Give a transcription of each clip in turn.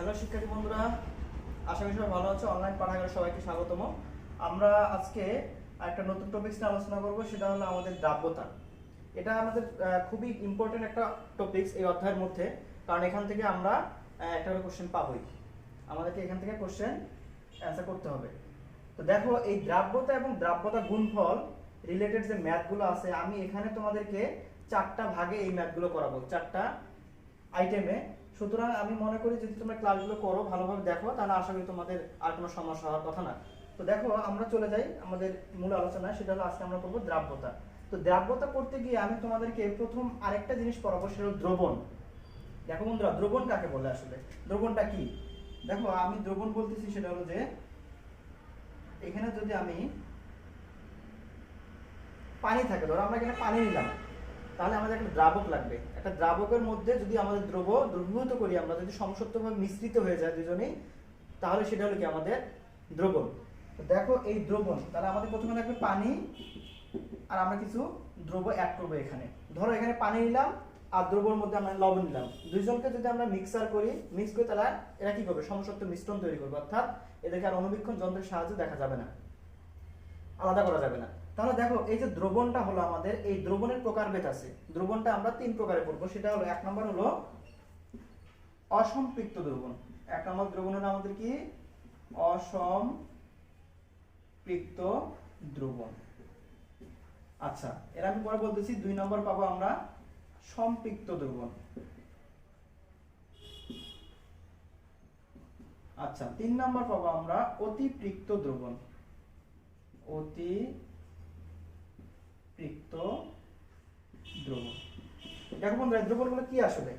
Hello শিক্ষার্থী বন্ধুরা, আশা করি সবাই ভালো আছো। অনলাইন পাঠাগারে সবাইকে স্বাগতম। আমরা আজকে একটা নতুন টপিকস নিয়ে আলোচনা করব, সেটা হলো আমাদের দ্রাব্যতা। এটা আমাদের খুবই ইম্পর্টেন্ট একটা টপিকস এই অধ্যায়ের মধ্যে, কারণ এখান থেকে আমরা একটা করে কোশ্চেন পাবোই। আমাদেরকে এখান থেকে কোশ্চেন অ্যান্সার করতে হবে। তো দেখো, এই দ্রাব্যতা এবং দ্রাব্যতা গুণফল রিলেটেড যে ম্যাথগুলো আছে, আমি এখানে তোমাদেরকে 4টা ভাগে এই ম্যাথগুলো করাবো, 4টা আইটেমে। সুতরাং আমি মনে করি যদি তোমরা ক্লাসগুলো করো, ভালোভাবে দেখো, তাহলে আশা করি তোমাদের আর কোনো সমস্যা হওয়ার কথা না। তো দেখো, আমরা চলে যাই আমাদের মূল আলোচনায়, সেটা হলো আজকে আমরা করবো দ্রাব্যতা। তো দ্রাব্যতা করতে গিয়ে আমি তোমাদেরকে প্রথম আরেকটা জিনিস পড়াবো, সেটা হলো দ্রবণ। দেখো বন্ধুরা, দ্রবণ কাকে বলে? আসলে দ্রবণটা কি? দেখো, আমি দ্রবণ বলতেছি সেটা হলো যে এখানে যদি আমি পানি থাকে, ধরো আমরা এখানে পানি নিলাম, তাহলে আমাদের একটা দ্রাবক লাগবে। একটা দ্রাবকের মধ্যে যদি আমাদের দ্রবীভূত করি, আমরা যদি সমসত্বভাবে মিশ্রিত হয়ে যায় দুজনেই, তাহলে সেটা হলো কি আমাদের দ্রবণ। তো দেখো, এই দ্রবণ, তাহলে আমাদের প্রথমে লাগবে পানি, আর আমরা কিছু দ্রব্য অ্যাড করবো এখানে। ধরো এখানে পানি নিলাম আর দ্রব্যের মধ্যে আমরা লবণ নিলাম, দুইজনকে যদি আমরা মিক্স করি, তাহলে এরা কি করবে? সমসত্ব মিশ্রণ তৈরি করবে, অর্থাৎ এদেরকে আর অনুবীক্ষণ যন্ত্রের সাহায্যে দেখা যাবে না, আলাদা করা যাবে না। তাহলে দেখো, এই যে দ্রবণটা হলো আমাদের, এই দ্রবণের প্রকারভেদ আছে। দ্রবণটা আমরা 3 প্রকারে পড়বো। সেটা হলো, 1 নম্বর হলো অসম্পৃক্ত দ্রবণ। 1 নম্বর দ্রবণ হলো আমাদের কি? অসম্পৃক্ত দ্রবণ। আচ্ছা, এর আমি পরে বলতেছি। 2 নম্বর পাবো আমরা সম্পৃক্ত দ্রবণ। আচ্ছা, 3 নম্বর পাবো আমরা অতিপৃক্ত দ্রবণ। অতিপৃক্ত দ্রবণ। দেখো বন্ধুরা, দ্রবণগুলো কি আসলে?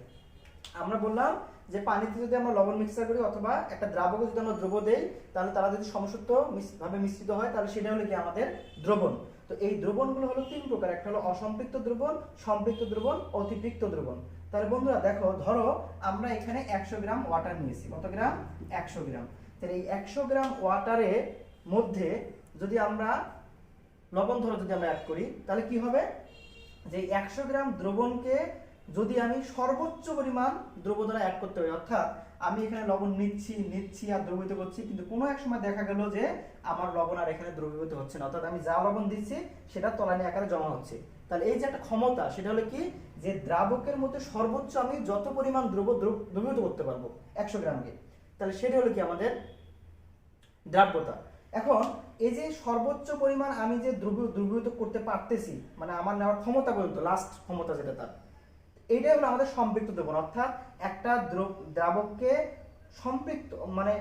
আমরা বললাম যে পানিতে যদি আমরা লবণ মিক্সার করি অথবা একটা দ্রাবকে যদি আমরা দ্রব্য দেই, তাহলে তারা যদি সমসত্ব ভাবে মিশ্রিত হয়, তাহলে সেটা হলো কি আমাদের দ্রবণ। তো এই দ্রবণগুলো হলো 3 প্রকার। একটা হলো অসম্পৃক্ত দ্রবণ, সম্পৃক্ত দ্রবণ, অতিপৃক্ত দ্রবণ। তাহলে বন্ধুরা দেখো, ধরো আমরা এখানে 100 গ্রাম ওয়াটার নিয়েছি। কত গ্রাম? 100 গ্রাম। তাহলে এই 100 গ্রাম ওয়াটারের মধ্যে যদি আমরা লবণ যদি আমরা অ্যাড করি, তাহলে কি হবে? যে 100 গ্রাম দ্রবণকে যদি আমি সর্বোচ্চ পরিমাণ দ্রব্য দ্বারা অ্যাড করতে পারি, অর্থাৎ আমি এখানে লবণ নিচ্ছি আর দ্রবীভূত করছি, কিন্তু কোনো এক সময় দেখা গেল যে আমার লবণ আর এখানে দ্রবীভূত হচ্ছে না, অর্থাৎ আমি যা লবণ দিচ্ছি সেটা তলানি আকারে জমা হচ্ছে। তাহলে এই যে একটা ক্ষমতা, সেটা হলো কি? যে দ্রাবকের মধ্যে সর্বোচ্চ আমি যত পরিমাণ দ্রবীভূত করতে পারবো 100 গ্রামকে, তাহলে সেটা হলো কি আমাদের দ্রাব্যতা। এখন এই যে সর্বোচ্চ পরিমাণ আমি যে দ্রবীভূত করতে পারতেছি, মানে আমার নেওয়ার ক্ষমতা পর্যন্ত, লাস্ট ক্ষমতা যেটা, তার এইটাই হলো আমাদের সম্পৃক্ত দ্রবণ। অর্থাৎ একটা দ্রাবককে সম্পৃক্ত মানে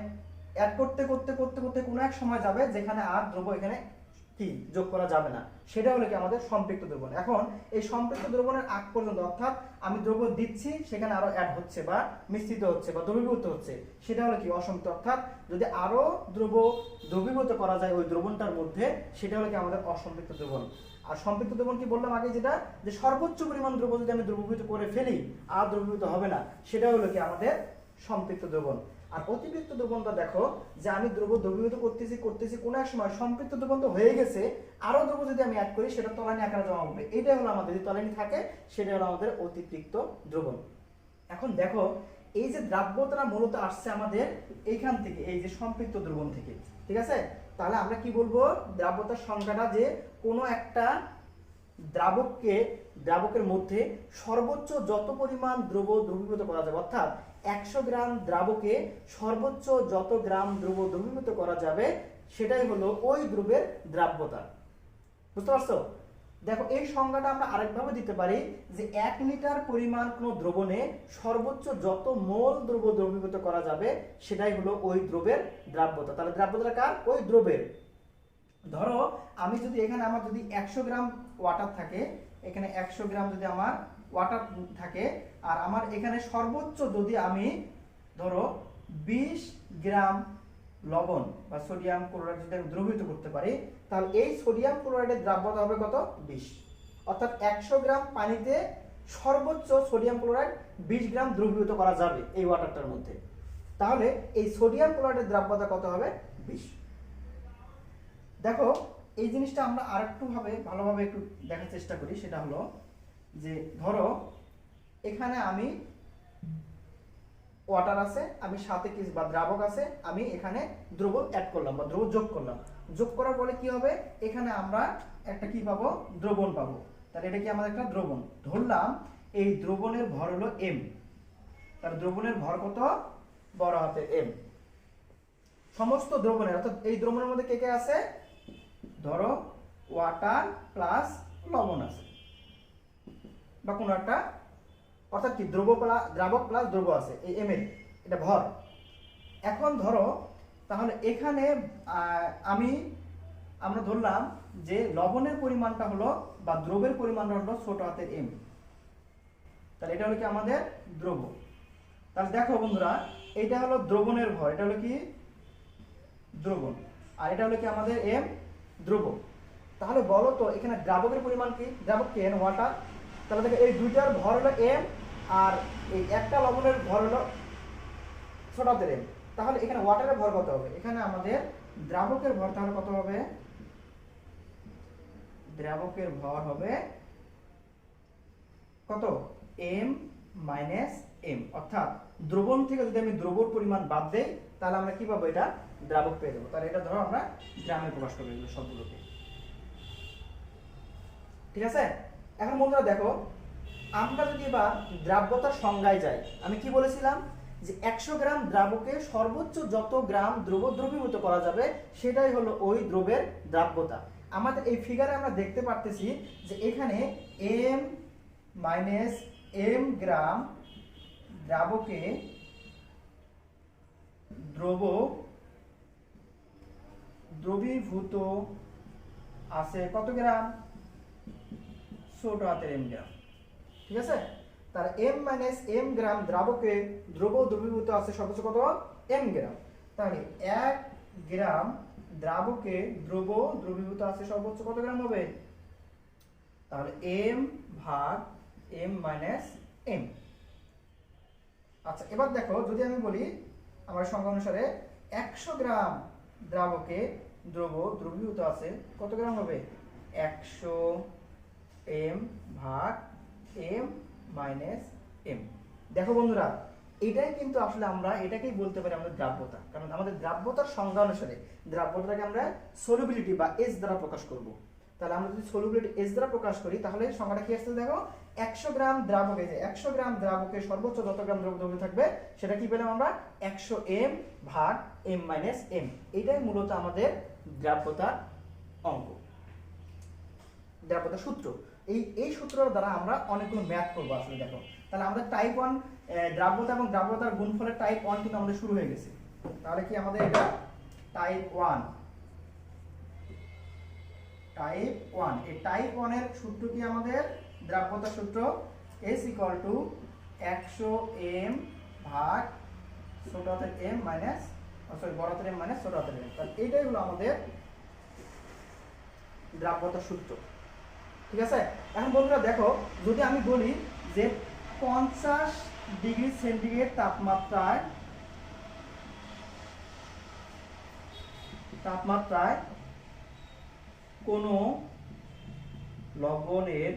অ্যাড করতে করতে করতে করতে কোনো এক সময় যাবে যেখানে আর দ্রব্য এখানে কি যোগ করা যাবে না, সেটা হলো কি আমাদের সম্পৃক্ত দ্রবণ। এখন এই সম্পৃক্ত দ্রবণের আগ পর্যন্ত, অর্থাৎ আমি দ্রব্য দিচ্ছি, সেখানে আরো অ্যাড হচ্ছে বা মিশ্রিত হচ্ছে বা দ্রবীভূত হচ্ছে, সেটা হলো কি অসম্পৃক্ত। অর্থাৎ যদি আরো দ্রবীভূত করা যায় ওই দ্রবণটার মধ্যে, সেটা হলো কি আমাদের অসম্পৃক্ত দ্রবণ। আর সম্পৃক্ত দ্রবণ কি বললাম আগে, যেটা যে সর্বোচ্চ পরিমাণ দ্রব্য যদি আমি দ্রবীভূত করে ফেলি আর দ্রবীভূত হবে না, সেটা হলো কি আমাদের সম্পৃক্ত দ্রবণ। আর অতিপৃক্ত দ্রবণটা দেখো, যে আমি দ্রবীভূত করতেছি কোনো এক সময় সম্পৃক্ত দ্রবণ তো হয়ে গেছে, আরো দ্রব্য যদি আমি অ্যাড করি, সেটা তলানি আকারে জমা হবে। এটাই হলো আমাদের, যদি তলানি থাকে, সেটা হলো আমাদের অতিপৃক্ত দ্রবণ। এখন দেখো, এই যে দ্রাব্যতা মূলত আসছে আমাদের এইখান থেকে, এই যে সম্পৃক্ত দ্রবণ থেকে, ঠিক আছে? তাহলে আমরা কি বলবো? দ্রাব্যতার সংখ্যাটা, যে কোনো একটা দ্রাবকের মধ্যে সর্বোচ্চ যত পরিমাণ দ্রবীভূত করা যাবে, অর্থাৎ 100 গ্রাম দ্রাবকে সর্বোচ্চ যত গ্রাম দ্রবীভূত করা যাবে, সেটাই হলো ওই দ্রব্যের দ্রাব্যতা। বুঝতে পারছো? দেখো, এই সংজ্ঞাটা আমরা আরেকভাবে দিতে পারি, যে 1 লিটার পরিমাণ কোনো দ্রবণে সর্বোচ্চ যত মোল দ্রবীভূত করা যাবে, সেটাই হলো ওই দ্রব্যের দ্রাব্যতা। তাহলে দ্রাব্যতা কার? ওই দ্রব্যের। ধরো আমি যদি এখানে আমার যদি 100 গ্রাম ওয়াটার থাকে, এখানে 100 গ্রাম যদি আমার ওয়াটার থাকে, আর আমার এখানে সর্বোচ্চ যদি আমি ধরো 20 গ্রাম লবণ বা সোডিয়াম ক্লোরাইড যদি আমি দ্রবীভূত করতে পারি, তাহলে এই সোডিয়াম ক্লোরাইডের দ্রাব্যতা হবে কত? 20। অর্থাৎ 100 গ্রাম পানিতে সর্বোচ্চ সোডিয়াম ক্লোরাইড 20 গ্রাম দ্রবীভূত করা যাবে এই ওয়াটারটার মধ্যে। তাহলে এই সোডিয়াম ক্লোরাইডের দ্রাব্যতা কত হবে? 20। দেখো, এই জিনিসটা আমরা আরেকটু ভালোভাবে একটু দেখার চেষ্টা করি। সেটা হলো যে ধরো এখানে আমি ওয়াটার আছে, আমি সাথে কি বা দ্রাবক আছে, আমি এখানে দ্রব অ্যাড করলাম বা দ্রব যোগ করলাম। যোগ করার পরে কি হবে, এখানে আমরা একটা কি পাবো, দ্রবণ পাবো। তাহলে এটা কি আমাদের একটা দ্রবণ। ধরলাম এই দ্রবণের ভর হলো m, তার দ্রবণের ভর কত, বড় হাতে m। সমস্ত দ্রবণের অর্থাৎ এই দ্রবণের মধ্যে কে কে আছে, ধরো ওয়াটার প্লাস লবণ আছে বা কোনো একটা, অর্থাৎ কি দ্রাবক প্লাস দ্রব আছে এই m এর, এটা ভর। এখন ধরো তাহলে এখানে আমরা ধরলাম যে লবণের পরিমাণটা হলো বা দ্রবের পরিমাণটা হলো ছোট হাতের m, তাহলে এটা হলো কি আমাদের দ্রব। তাহলে দেখো বন্ধুরা, এটা হলো দ্রবণের ভর, এটা হলো কি দ্রবণ, আর এটা হলো কি আমাদের m, দ্রব। তাহলে বলো তো এখানে দ্রাবকের পরিমাণ কি, দ্রাবক কি ওয়াটার, তাহলে দেখো এই দুইটার ভর হলো m আর এই একটা লবণের ভর হলো ছোট হাতের m। তাহলে এখানে ওয়াটারের ভর কত হবে, এখানে আমাদের দ্রাবকের ভর তাহলে কত হবে, দ্রাবকের ভর হবে কত, m মাইনাস m, অর্থাৎ দ্রবণ থেকে যদি আমি দ্রবর পরিমাণ বাদ দেই তাহলে আমরা কি পাবো, এটা দ্রাবক পেয়ে যাবো। তাহলে এটা ধরো আমরা গ্রামে প্রকাশ করবো এগুলো সবগুলোকে, ঠিক আছে। এখন বন্ধুরা দেখো, আমরা যদি এবার দ্রাব্যতার সংজ্ঞায় যাই, আমি কি বলেছিলাম যে 100 গ্রাম দ্রাবকে সর্বোচ্চ যত গ্রাম দ্রব দ্রবীভূত করা যাবে সেটাই হলো ওই দ্রবের দ্রাব্যতা। আমাদের এই ফিগারে আমরা দেখতে পারতেছি যে এখানে m মাইনাস m গ্রাম দ্রাবকে দ্রবীভূত আছে কত গ্রাম, ছোট হাতের m গ্রাম, ঠিক আছে। তার m মাইনাস m গ্রাম দ্রাবকে দ্রবীভূত আছে সর্বোচ্চ কত, m গ্রাম। তাহলে 1 গ্রাম দ্রাবকে দ্রবীভূত আছে সর্বোচ্চ কত গ্রাম হবে, তাহলে m ভাগ m মাইনাস m। আচ্ছা এবার দেখো, যদি আমি বলি আমার সংজ্ঞা অনুসারে 100 গ্রাম দ্রাবকে দ্রবীভূত আছে কত গ্রাম হবে, 100 m ভাগ m মাইনাস m। দেখো বন্ধুরা, এটাই কিন্তু আসলে আমরা এটাকেই বলতে পারি আমাদের দ্রাব্যতা, কারণ আমাদের দ্রাব্যতার সংজ্ঞা অনুসারে দ্রাব্যতাকে আমরা সলিবিলিটি বা এস দ্বারা প্রকাশ করব। তাহলে আমরা যদি সলিবিলিটি এস দ্বারা প্রকাশ করি তাহলে সংজ্ঞাটা কি আসছে দেখো, 100 গ্রাম দ্রাবকে, যে 100 গ্রাম দ্রাবকে সর্বোচ্চ যত গ্রাম দ্রব্য থাকবে সেটা কি পেলাম আমরা, 100 m ভাগ m মাইনাস m। এটাই মূলত আমাদের দ্রাব্যতার অঙ্ক, দ্রাব্যতার সূত্র। এই সূত্রের দ্বারা আমরা অনেকগুলো ম্যাথ করবো আসলে। দেখো তাহলে আমাদের টাইপ 1 দ্রাব্যতা এবং দ্রাব্যতার গুণফলের টাইপ 1 কিন্তু আমাদের শুরু হয়ে গেছে। তাহলে কি আমাদের এটা টাইপ 1, টাইপ 1, এই টাইপ 1 এর সূত্র কি আমাদের দ্রাব্যতার সূত্র S = 100 m ভাগ ছোট হাতের m মাইনাস বড় হাতের m মাইনাস ছোট হাতের m। তাহলে এইটাই হলো আমাদের দ্রাব্যতার সূত্র, ঠিক আছে। এখন বন্ধুরা দেখো, যদি আমি বলি যে 50 ডিগ্রি সেন্টিগ্রেড তাপমাত্রায় কোনো লবণের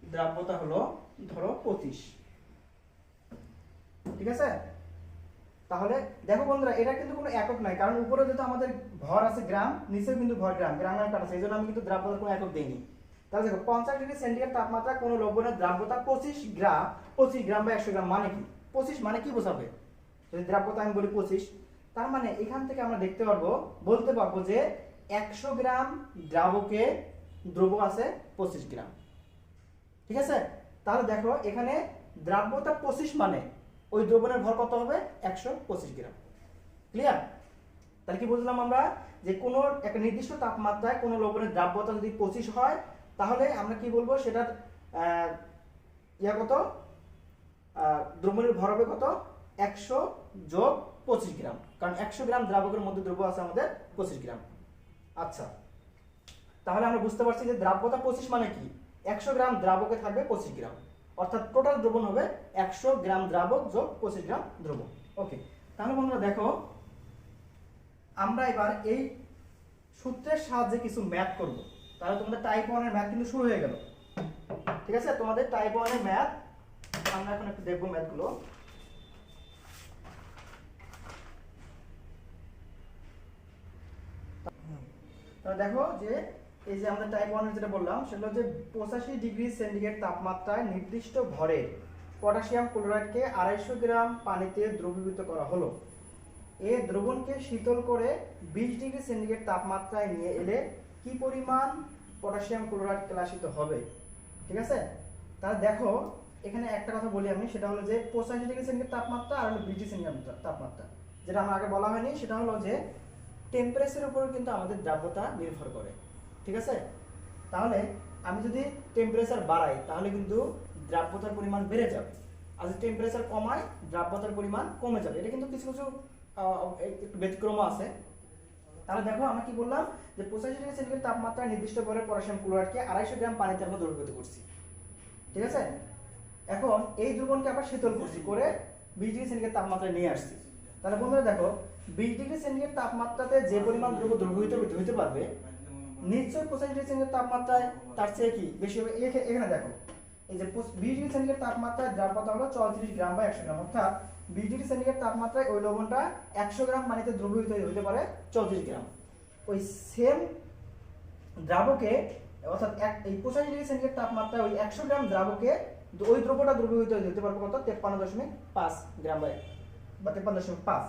দ্রাব্যতা হলো ধরো 25, ঠিক আছে। তাহলে দেখো বন্ধুরা, এটা কিন্তু কোনো একক নাই, কারণ উপরে যেহেতু আমাদের ভর আছে গ্রাম, নিচেও কিন্তু ভর গ্রাম, গ্রামের কাটা আছে, এই জন্য আমি কিন্তু দ্রাব্যতার কোনো একক দেইনি। তাহলে দেখো 50 ডিগ্রি সেন্টিগ্রেড তাপমাত্রা কোনো লবণের দ্রাব্যতা 25 গ্রাম বা 100 গ্রাম, মানে কি 25 মানে কি বোঝাবে, যদি দ্রাব্যতা আমি বলি 25, তার মানে এখান থেকে আমরা বলতে পারবো যে 100 গ্রাম দ্রাবকে দ্রব্য আছে 25 গ্রাম, ঠিক আছে। তাহলে দেখো এখানে দ্রাব্যতা 25 মানে ওই দ্রবণের ভর কত হবে, 125 গ্রাম। ক্লিয়ার? তাহলে কি বুঝলাম আমরা, যে কোনো একটা নির্দিষ্ট তাপমাত্রায় কোনো লবণের দ্রাব্যতা যদি 25 হয় তাহলে আমরা কি বলবো, সেটার কত, দ্রবণের ভর হবে কত, 100 যোগ 25 গ্রাম, কারণ 100 গ্রাম দ্রাবকের মধ্যে দ্রব্য আছে আমাদের 25 গ্রাম। আচ্ছা, তাহলে আমরা বুঝতে পারছি যে দ্রাব্যতা 25 মানে কি, 100 গ্রাম দ্রাবকে থাকবে 25 গ্রাম, অর্থাৎ টোটাল দ্রবণ হবে 100 গ্রাম দ্রাবক যোগ 25 গ্রাম দ্রবণ। ওকে, তাহলে বন্ধুরা দেখো, আমরা এবার এই সূত্রের সাহায্যে কিছু ম্যাথ করব। তাহলে তোমাদের টাইপ 1 এর ম্যাথ কিন্তু শুরু হয়ে গেল। ঠিক আছে, তোমাদের টাইপ 1 এর ম্যাথ আমরা এখন একটু দেখবো ম্যাথগুলো। তাহলে দেখো যে এই যে আমাদের টাইপ 1 এর যেটা বললাম সেটা হচ্ছে 85 ডিগ্রি সেন্টিগ্রেড তাপমাত্রায় নির্দিষ্ট ভরের পটাশিয়াম ক্লোরাইডকে 250 গ্রাম পানিতে দ্রবীভূত করা হলো। এই দ্রবণকে শীতল করে 20 ডিগ্রি সেন্টিগ্রেড তাপমাত্রায় নিয়ে এলে কি পরিমাণ পটাশিয়াম ক্লোরাইড ক্লাসিত হবে? ঠিক আছে, তাহলে দেখো এখানে একটা কথা বলি আমি, সেটা হলো যে 85 ডিগ্রি সেন্টিগ্রেড তাপমাত্রা আর হলো 20 ডিগ্রি সেন্টিগ্রেড তাপমাত্রা, যেটা আমার আগে বলা হয়নি, সেটা হলো যে টেম্পারেচারের উপর কিন্তু আমাদের দ্রাব্যতা নির্ভর করে। ঠিক আছে, তাহলে আমি যদি টেম্পারেচার বাড়াই তাহলে কিন্তু দ্রাব্যতার পরিমাণ বেড়ে যাবে, আর যদি টেম্পারেচার কমাই দ্রাব্যতার পরিমাণ কমে যাবে। এটা কিন্তু কিছু কিছু একটু ব্যতিক্রম আছে। তাহলে দেখো আমরা কি বললাম যে 85 ডিগ্রি সেন্টিগ্রেড তাপমাত্রায় নির্দিষ্ট ভরের পটাশিয়াম ক্লোরাইডকে 250 গ্রাম পানিতে আমরা দ্রবীভূত করছি। ঠিক আছে, এখন এই দ্রবণকে আবার শীতল করছি করে 20 ডিগ্রি সেন্টিগ্রেড তাপমাত্রায় নিয়ে আসছি। তাহলে বন্ধুরা দেখো 20 ডিগ্রি সেন্টিগ্রেড তাপমাত্রাতে যে পরিমাণ দ্রব্য দ্রবীভূত হতে পারবে নিশ্চয়ই 85 ডিগ্রি সেন্টিগ্রেড তাপমাত্রায় তার চেয়ে কি বেশি হবে। এখানে দেখো এই যে 20 ডিগ্রি সেন্টিগ্রেড তাপমাত্রায় দ্রাব্যতা হলো 34 গ্রাম বা 100 গ্রাম, অর্থাৎ 20 ডিগ্রি সেন্টিগ্রেড তাপমাত্রায় ওই লবণটা 100 গ্রাম পানিতে দ্রবীভূত হতে পারে 34 গ্রাম। ওই সেম দ্রাবকে অর্থাৎ এই 85 ডিগ্রি সেন্টিগ্রেড তাপমাত্রায় ওই 100 গ্রাম দ্রাবকে ওই দ্রব্যটা দ্রবীভূত হতে পারবে কত? 53.5 গ্রাম বা 53.5।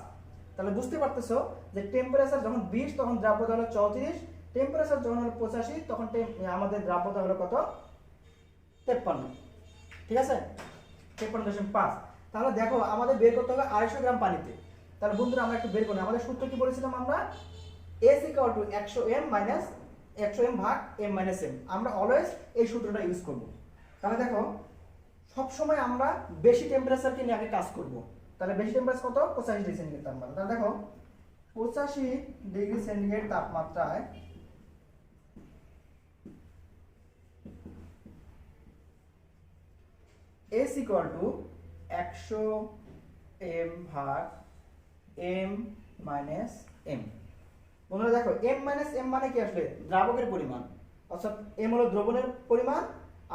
তাহলে বুঝতে পারতেছো যে টেম্পারেচার যখন 20 তখন দ্রাব্যতা হলো 34, টেম্পারেচার যখন হলো 85 তখন আমাদের দ্রাব্যতা হলো কত? 53। ঠিক আছে, 53.5। তাহলে দেখো আমাদের বের করতে হবে 250 গ্রাম পানিতে। তাহলে বন্ধুরা আমরা একটু বের করি, আমাদের সূত্র কি বলেছিলাম আমরা? S = 100m - 100m ভাগ m - m। আমরা অলওয়েজ এই সূত্রটা ইউজ করব। তাহলে দেখো সব সময় আমরা বেশি টেম্পারেচারকে নিয়ে আগে কাজ করব। তাহলে বেশি টেম্পারেচার কত? 85 ডিগ্রি সেন্টিগ্রেড তাপমাত্রা। তাহলে দেখো 85 ডিগ্রি সেন্টিগ্রেড তাপমাত্রায় S = 100m ভাগ m - m। বন্ধুরা দেখো m - m মানে কি আসলে? দ্রাবকের পরিমাণ, অর্থাৎ m হলো দ্রবণের পরিমাণ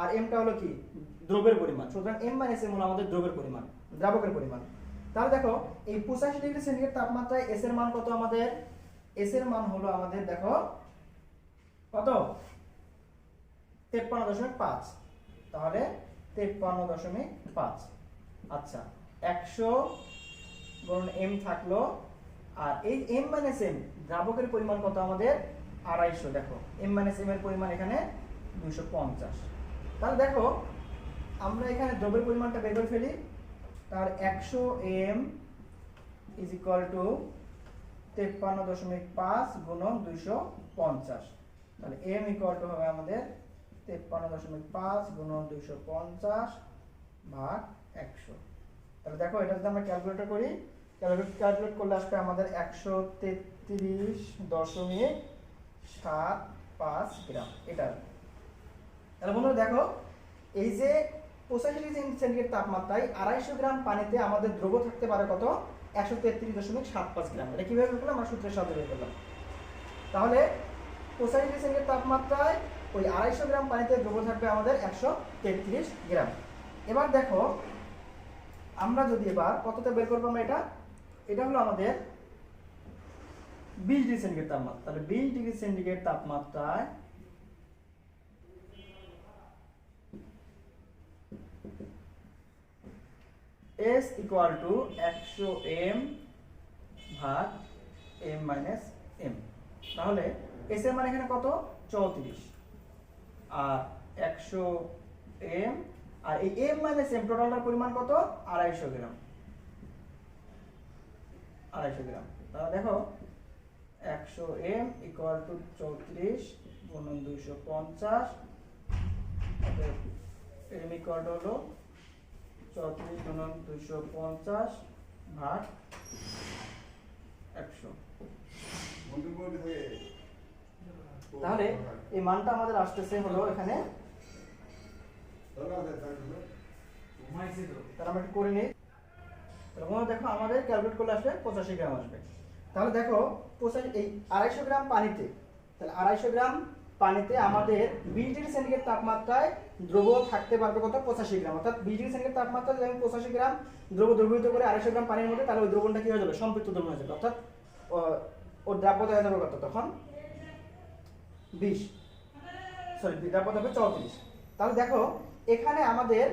আর m টা হলো কি? দ্রবের পরিমাণ। সুতরাং m - m হলো আমাদের দ্রবের পরিমাণ, দ্রাবকের পরিমাণ। তাহলে দেখো এই 85 ডিগ্রি সেন্টিগ্রেড তাপমাত্রায় s এর মান কত আমাদের? s এর মান হলো আমাদের দেখো কত? 53.5। তাহলে 53.5। আচ্ছা, 100 গুণ m থাকলো, আর এই m - m দ্রাবকের পরিমাণ কত আমাদের? 250। দেখো m - m এর পরিমাণ এখানে 250। তাহলে দেখো আমরা এখানে দ্রবের পরিমাণটা বের করে ফেলি। তার 100m = 53.5 গুণন 250। তাহলে m = হবে আমাদের 53.5 গুণন 250 ভাগ 100। তাহলে দেখো এটা যদি আমরা ক্যালকুলেটর করি, ক্যালকুলেট করলে আসবে আমাদের 133.75 গ্রাম। এটা তাহলে বন্ধুরা দেখো এই যে 85 ডিগ্রি সেন্টিগ্রেড তাপমাত্রায় 250 গ্রাম পানিতে আমাদের দ্রব্য থাকতে পারে কত? 133.75 গ্রাম। এটা কিভাবে বের করলাম? আমরা সূত্রের সাহায্যে বের করলাম। তাহলে 85 ডিগ্রি সেন্টিগ্রেড তাপমাত্রায় ওই 250 গ্রাম পানিতে দ্রব্য থাকবে আমাদের 133 গ্রাম। এবার দেখো আমরা যদি এবার কতটা বের করবো আমরা এটা হলো আমাদের 20 ডিগ্রি সেন্টিগ্রেড তাপমাত্রা। তাহলে 20 ডিগ্রি সেন্টিগ্রেড তাপমাত্রায় S = 100m ভাগ m - m। তাহলে S এর মান এখানে কত? 34, আর 100m, আর এই m - m টোটালটার পরিমাণ কত? 250 গ্রাম। 250 গ্রাম। তাহলে দেখো 100m = 34 গুণন 250, m = হলো 34 গুণন 250 ভাগ 100। তাহলে এই মানটা আমাদের আসতেছে হলো এখানে, তাহলে আমরা করে নিই। তাহলে দেখো আমাদের ক্যালকুলেট করলে আসবে 85 গ্রাম আসবে। তাহলে দেখো 85 এই 250 গ্রাম পানিতে, তাহলে 250 গ্রাম পানিতে আমাদের 20 ডিগ্রি সেন্টিগ্রেড তাপমাত্রায় দ্রব থাকতে পারবে কত 85 গ্রাম, অর্থাৎ 20 ডিগ্রি সেন্টিগ্রেড তাপমাত্রায় যদি আমি 85 গ্রাম দ্রব দ্রবীভূত করে 250 গ্রাম পানির মধ্যে, তাহলে ওই দ্রবণটা কি হয়ে যাবে সম্পৃক্ত দ্রবণ হয়ে যাবে, অর্থাৎ ওর দ্রাব্যতা হয়ে যাবে কত তখন 20, সরি দ্রাব্যতা হবে 34। তাহলে দেখো এখানে আমাদের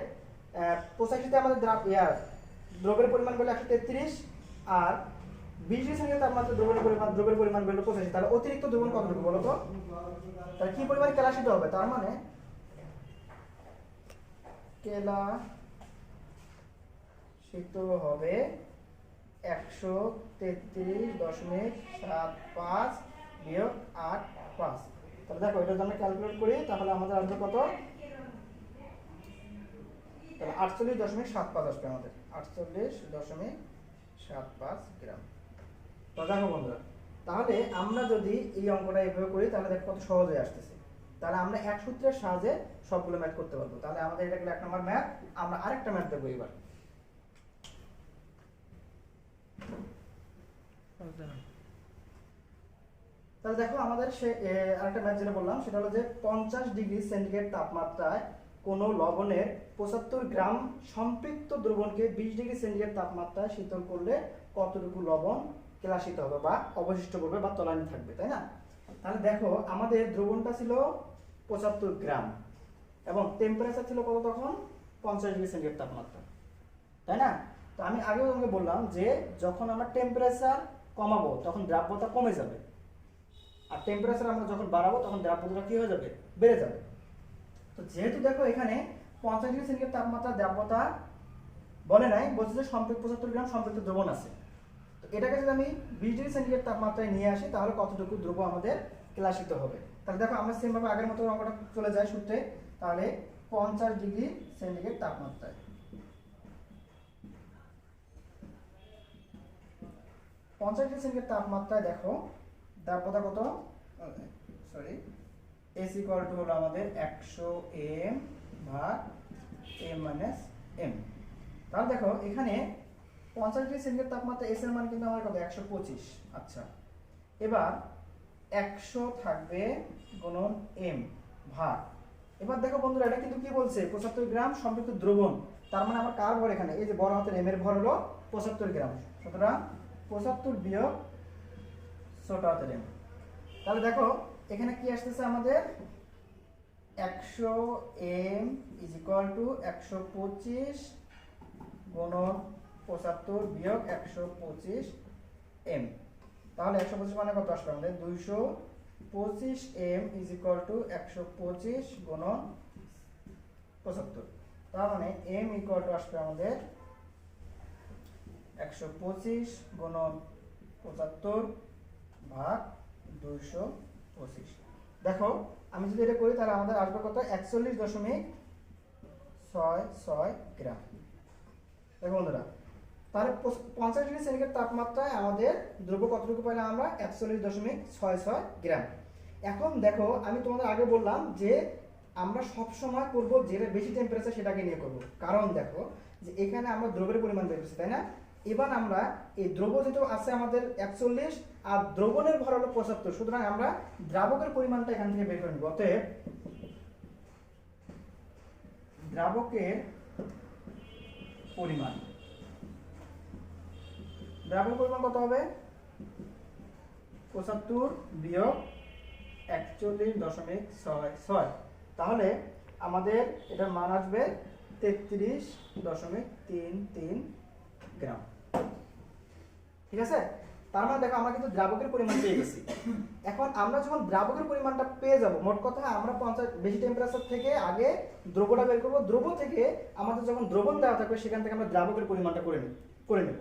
85তে আমাদের দ্রবের পরিমাণ বলে 133, আর 20 ডিগ্রি সেন্টিগ্রেড তাপমাত্রা দ্রবের পরিমাণ বলে 85, তাহলে অতিরিক্ত দ্রবণ কতটুকু বলো তো? তাহলে কি পরিমাণ কেলাসিত হবে? তার মানে কেলাসিত হবে 133.75 বিয়োগ 85। তাহলে দেখো এটা যদি আমরা ক্যালকুলেট করি তাহলে আমাদের আসবে কত, তাহলে 48.75 আসবে আমাদের, 48.75 গ্রাম। তো দেখো বন্ধুরা, তাহলে আমরা যদি এই অঙ্কটা এভাবে করি তাহলে দেখো কত সহজ হয়ে আসতেছে। তাহলে আমরা এক সূত্রের সাহায্যে সবগুলো ম্যাথ করতে পারবো। তাহলে আমাদের এটা গেল 1 নম্বর ম্যাথ। আমরা আরেকটা ম্যাথ দেখবো এবার। তাহলে দেখো আমাদের আরেকটা ম্যাথ যেটা বললাম সেটা হলো যে 50 ডিগ্রি সেন্টিগ্রেড তাপমাত্রায় কোনো লবণের 75 গ্রাম সম্পৃক্ত দ্রবণকে 20 ডিগ্রি সেন্টিগ্রেড তাপমাত্রায় শীতল করলে কতটুকু লবণ কেলাসিত হবে বা অবশিষ্ট করবে বা তলানি থাকবে, তাই না? তাহলে দেখো আমাদের দ্রবণটা ছিল 75 গ্রাম এবং টেম্পারেচার ছিল কত তখন 50 ডিগ্রি সেন্টিগ্রেড তাপমাত্রা, তাই না? তো আমি আগেও তোমাকে বললাম যে যখন আমরা টেম্পারেচার কমাবো তখন দ্রাব্যতা কমে যাবে, আর টেম্পারেচার আমরা যখন বাড়াবো তখন দ্রাব্যতা কি হয়ে যাবে, বেড়ে যাবে। তো যেহেতু দেখো এখানে 50 ডিগ্রি সেন্টিগ্রেড তাপমাত্রা দ্রাব্যতা বলে নাই, বলছে যে সম্পৃক্ত 75 গ্রাম সম্পৃক্ত দ্রবণ আছে। তো এটাকে যদি আমি 20 ডিগ্রি সেন্টিগ্রেড তাপমাত্রায় নিয়ে আসি তাহলে কতটুকু দ্রব আমাদের কেলাসিত হবে। তাহলে দেখো আমরা সেম ভাবে আগের মতো অঙ্কটা চলে যায় সূত্রে। তাহলে 50 ডিগ্রি সেন্টিগ্রেড তাপমাত্রায় 50 ডিগ্রি সেন্টিগ্রেড তাপমাত্রায় দেখো দ্রাব্যতা কত, সরি S ইকুয়াল টু হলো আমাদের 100 m ভাগ m মাইনাস m। তাহলে দেখো এখানে 50 ডিগ্রি সেন্টিগ্রেড তাপমাত্রা S এর মান কিন্তু আমার কত 125। আচ্ছা, এবার 100 থাকবে গুণন m ভাগ, এবার দেখো বন্ধুরা এটা কিন্তু কি বলছে 75 গ্রাম সম্পৃক্ত দ্রবণ, তার মানে আমার কার ভর এখানে এই যে বড় হাতের m এর ভর হলো 75 গ্রাম, সুতরাং 75 বিয়োগ ছোট হাতের m। তাহলে দেখো এখানে কি আসতেছে আমাদের 100 m ইজ ইকুয়াল টু 125 গুণন 75 বিয়োগ 125 m। তাহলে 125 মানে কত আসবে আমাদের 225 m ইজ ইকুয়াল টু 125 গুণন 75। তার মানে m ইকুয়াল টু আসবে আমাদের 125 গুণন 75 ভাগ 225। দেখো আমি যদি এটা করি তাহলে আমাদের আসবে কত 41.66 গ্রাম। দেখো বন্ধুরা, তাহলে 50 ডিগ্রি সেন্টিগ্রেড তাপমাত্রায় আমাদের দ্রব্য কতটুকু পাইলাম আমরা 41.66 গ্রাম। এখন দেখো আমি তোমাদের আগে বললাম যে আমরা সব সময় করব যেটা বেশি টেম্পারেচার সেটাকে নিয়ে করব, কারণ দেখো যে এখানে আমরা দ্রবের পরিমাণ বের করছি, তাই না? এবার আমরা এই দ্রব্য যেহেতু আছে আমাদের 41 আর দ্রবণের ভর হলো 75, সুতরাং আমরা দ্রাবকের পরিমাণটা এখান থেকে বের করে নেব। অতএব দ্রাবকের পরিমাণ কত হবে 75 বিয়োগ 41.66, তাহলে আমাদের এটার মান আসবে 33.33 গ্রাম। ঠিক আছে? তার মানে দেখো আমরা কিন্তু দ্রাবকের পরিমাণ পেয়ে গেছি। এখন আমরা যখন দ্রাবকের পরিমাণটা পেয়ে যাব, মোট কথা আমরা 50 বেশি টেম্পারেচার থেকে আগে দ্রবটা বের করব, দ্রব থেকে আমাদের যখন দ্রবণ দেওয়া থাকবে সেখান থেকে আমরা দ্রাবকের পরিমাণটা করে নেব।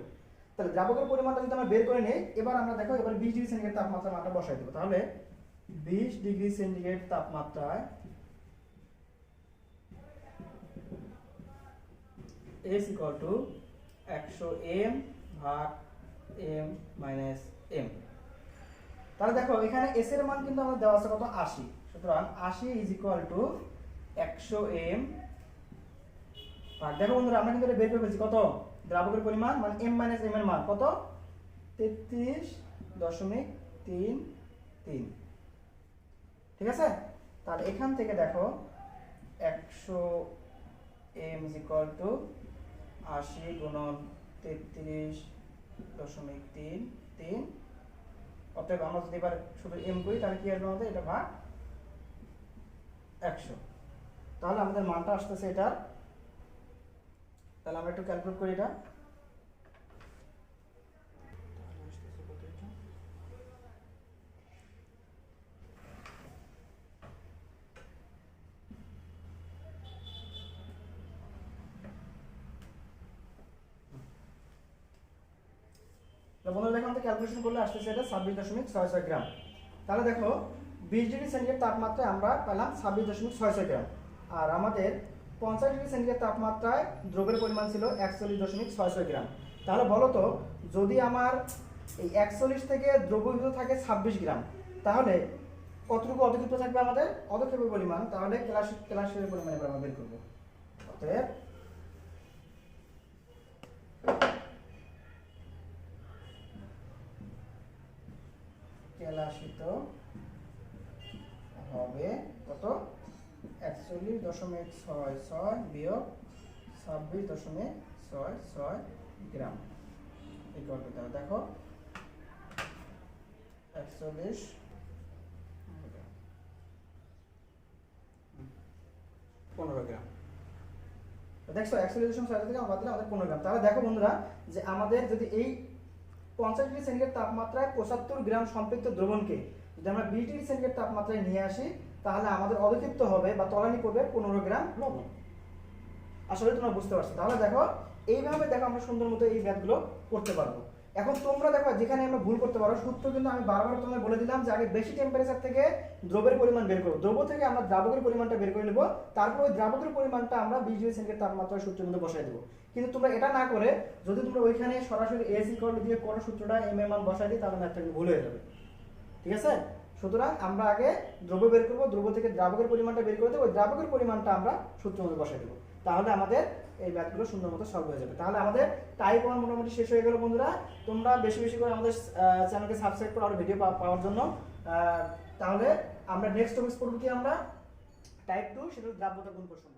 তাহলে দ্রাবকের পরিমাণটা যদি আমরা বের করে নেই, এবার আমরা দেখো এবার 20 ডিগ্রি সেন্টিগ্রেড তাপমাত্রায় মানটা বসাই দেব। তাহলে 20 ডিগ্রি সেন্টিগ্রেড তাপমাত্রায় S equal to 100 m ভাগ m মাইনাস m। তাহলে দেখো এখানে s এর মান কিন্তু আমাদের দেওয়া আছে কত 80, সুতরাং 80 ইজ ইকুয়াল টু 100 m ভাগ, দেখো বন্ধুরা আমরা কিন্তু এটা বের করে ফেলছি কত দ্রাবকের পরিমাণ মানে m মাইনাস m এর মান কত 33.33। ঠিক আছে? তাহলে এখান থেকে দেখো 100 m = 80 গুণন 33.33। অতএব আমরা যদি এবার শুধু m করি তাহলে কি আসবে আমাদের, এটা ভাগ 100। তাহলে আমাদের মানটা আসতেছে এটা, তাহলে আমরা একটু ক্যালকুলেট করি এটা। বন্ধুরা দেখো আমাদের ক্যালকুলেশন করলে আসতেছে এটা 26.66 গ্রাম। তাহলে দেখো 20 ডিগ্রি সেন্টিগ্রেড তাপমাত্রায় আমরা পেলাম 26.66 গ্রাম, আর আমাদের 50 ডিগ্রি সেন্টিগ্রেড তাপমাত্রায় দ্রব্যের পরিমাণ ছিল 41.66 গ্রাম। তাহলে বলো তো, যদি আমার এই 41 থেকে দ্রবীভূত থাকে 26 গ্রাম, তাহলে কতটুকু অধক্ষেপ্য থাকবে আমাদের অধক্ষেপের পরিমাণ, তাহলে ক্লাসের পরিমাণ এবার আমরা বের করবো। অতএব কেলাসিত হবে কত, 41.66 বিয়োগ 26.66 গ্রাম ইকুয়াল টু, তাহলে দেখো 41 15 গ্রাম। দেখছো 41.66 থেকে আমরা দিলাম আমাদের 15 গ্রাম। তাহলে দেখো বন্ধুরা যে আমাদের যদি এই 50 ডিগ্রি সেন্টিগ্রেড তাপমাত্রায় 75 গ্রাম সম্পৃক্ত দ্রবণকে যদি আমরা 20 ডিগ্রি সেন্টিগ্রেড তাপমাত্রায় নিয়ে আসি, তাহলে আমাদের অধক্ষিপ্ত হবে বা তলানি করবে 15 গ্রাম লবণ। আসলে তোমরা বুঝতে পারছো। তাহলে দেখো এইভাবে দেখো আমরা সুন্দর মতো এই ম্যাথগুলো করতে পারবো। এখন তোমরা দেখো যেখানে আমরা ভুল করতে পারো, সূত্র কিন্তু আমি বারবার তোমাদের বলে দিলাম যে আগে বেশি টেম্পারেচার থেকে দ্রবের পরিমাণ বের করব, দ্রব থেকে আমরা দ্রাবকের পরিমাণটা বের করে নেব, তারপর ওই দ্রাবকের পরিমাণটা আমরা 20 ডিগ্রি সেন্টিগ্রেড তাপমাত্রায় সূত্রের মধ্যে বসাই দেবো। কিন্তু তোমরা এটা না করে যদি তোমরা ওইখানে সরাসরি এস ইকুয়াল দিয়ে কোন সূত্রটা এম এর মান বসাই দিই, তাহলে ম্যাথটা ভুল হয়ে যাবে। ঠিক আছে? সুতরাং আমরা আগে দ্রব্য বের করব, দ্রব্য থেকে দ্রাবকের পরিমাণটা বের করে দেবো, ওই দ্রাবকের পরিমাণটা আমরা সূত্রের মধ্যে বসাই দেবো, তাহলে আমাদের এই ম্যাথগুলো সুন্দর মতো সলভ হয়ে যাবে। তাহলে আমাদের টাইপ 1 মোটামুটি শেষ হয়ে গেল বন্ধুরা। তোমরা বেশি বেশি করে আমাদের চ্যানেলকে সাবস্ক্রাইব করো আর ভিডিও পাওয়ার জন্য। তাহলে আমরা নেক্সট টপিক পড়ব কি, আমরা টাইপ 2, সেটা দ্রাব্যতা গুণ প্রসঙ্গ।